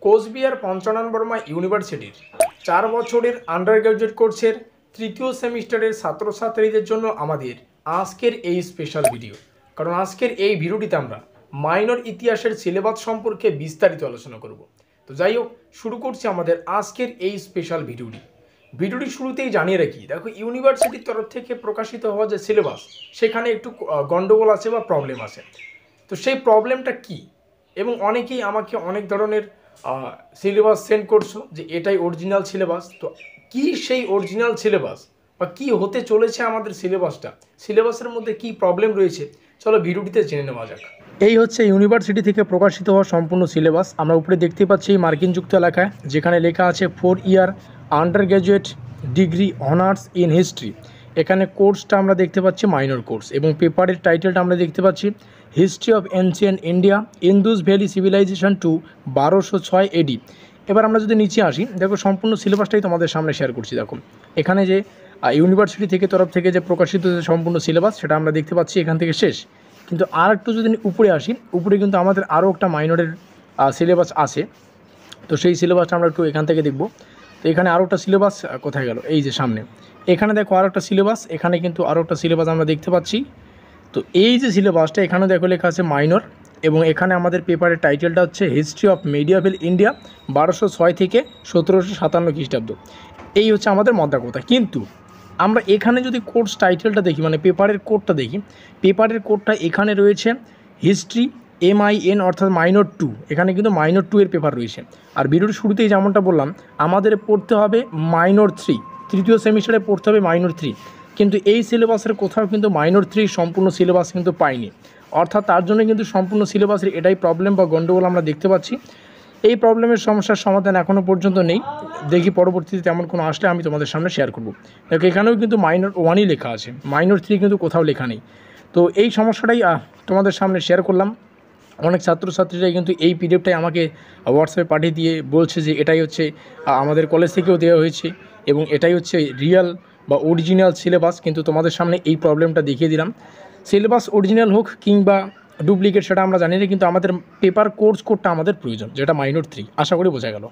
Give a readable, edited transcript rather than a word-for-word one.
কোচবিহার পঞ্চানন বর্মা ইউনিভার্সিটির 4 বছরের under graduate কোর্সের তৃতীয় সেমিস্টারের ছাত্রছাত্রীদের জন্য আমাদের আজকের এই স্পেশাল ভিডিও। কারণ আজকের এই ভিডিওটিতে আমরা মাইনর ইতিহাসের সিলেবাস সম্পর্কে বিস্তারিত আলোচনা করব। তো যাই হোক, শুরু করছি আমাদের আজকের এই স্পেশাল ভিডিওটি শুরুতেই জানিয়ে রাখি, দেখো ইউনিভার্সিটির তরফ থেকে প্রকাশিত হওয়া যে সিলেবাস সেখানে একটু গন্ডগোল আছে বা প্রবলেম আছে। তো সেই প্রবলেমটা কি, এবং অনেকেই আমাকে অনেক ধরনের সিলেবাস সেন্ড করছো যে এটাই অরিজিনাল সিলেবাস। তো কি সেই অরিজিনাল সিলেবাস বা কী হতে চলেছে আমাদের সিলেবাসের মধ্যে কি প্রবলেম রয়েছে, চলো ভিডিওটিতে জেনে নেওয়া যাক। এই হচ্ছে ইউনিভার্সিটি থেকে প্রকাশিত হওয়া সম্পূর্ণ সিলেবাস। আমরা উপরে দেখতে পাচ্ছি মার্কিন যুক্ত এলাকায়, যেখানে লেখা আছে 4 ইয়ার under graduate degree honours in history. এখানে কোর্সটা আমরা দেখতে পাচ্ছি মাইনর কোর্স, এবং পেপারের টাইটেলটা আমরা দেখতে পাচ্ছি history of ancient India, Indus valley civilisation to 1206 AD. এবার আমরা যদি নিচে আসি, দেখো সম্পূর্ণ সিলেবাসটাই তোমাদের সামনে শেয়ার করছি। দেখো এখানে যে ইউনিভার্সিটি থেকে তরফ থেকে যে প্রকাশিত যে সম্পূর্ণ সিলেবাস সেটা আমরা দেখতে পাচ্ছি এখান থেকে শেষ। কিন্তু আর একটু যদি উপরে আসি, উপরে কিন্তু আমাদের আরও একটা মাইনরের সিলেবাস আছে। তো সেই সিলেবাসটা আমরা একটু এখান থেকে দেখব। তো এখানে আরও একটা সিলেবাস কোথায় গেল, এই যে সামনে এখানে দেখো আরও একটা সিলেবাস, এখানে কিন্তু আরও একটা সিলেবাস আমরা দেখতে পাচ্ছি। তো এই যে সিলেবাসটা এখানে দেখো লেখা আছে মাইনর, এবং এখানে আমাদের পেপারের টাইটেলটা হচ্ছে হিস্ট্রি অফ মেডিয়াভেল ইন্ডিয়া 1206 থেকে 1757 খ্রিস্টাব্দ। এই হচ্ছে আমাদের মধ্যা কথা। কিন্তু আমরা এখানে যদি কোর্স টাইটেলটা দেখি, মানে পেপারের কোডটা দেখি, পেপারের কোডটা এখানে রয়েছে হিস্ট্রি MIN অর্থাৎ মাইনর 2। এখানে কিন্তু মাইনর 2 এর পেপার রয়েছে। আর ভিডিওর শুরুতেই যেমনটা বললাম, আমাদের পড়তে হবে মাইনর 3, তৃতীয় সেমিস্টারে পড়তে হবে মাইনর 3। কিন্তু এই সিলেবাসের কোথাও কিন্তু মাইনর 3 সম্পূর্ণ সিলেবাস কিন্তু পাইনি। অর্থাৎ তার জন্য কিন্তু সম্পূর্ণ সিলেবাসের এটাই প্রবলেম বা গণ্ডগোল আমরা দেখতে পাচ্ছি। এই প্রবলেমের সমস্যার সমাধান এখনও পর্যন্ত নেই। দেখি পরবর্তীতে তেমন কোনো আসলে আমি তোমাদের সামনে শেয়ার করব। দেখো এখানেও কিন্তু মাইনর 1ই লেখা আছে, মাইনর 3 কিন্তু কোথাও লেখা নেই। তো এই সমস্যাটাই তোমাদের সামনে শেয়ার করলাম। অনেক ছাত্রছাত্রীরাই কিন্তু এই পিডিএফটাই আমাকে হোয়াটসঅ্যাপে পাঠিয়ে দিয়ে বলছে যে এটাই হচ্ছে আমাদের কলেজ থেকেও দেওয়া হয়েছে এবং এটাই হচ্ছে রিয়াল বা অরিজিনাল সিলেবাস। কিন্তু তোমাদের সামনে এই প্রবলেমটা দেখিয়ে দিলাম। সিলেবাস অরিজিনাল হোক কিংবা ডুপ্লিকেট সেটা আমরা জানি না, কিন্তু আমাদের পেপার কোর্স কোডটা আমাদের প্রয়োজন, যেটা মাইনর 3। আশা করি বোঝা গেল।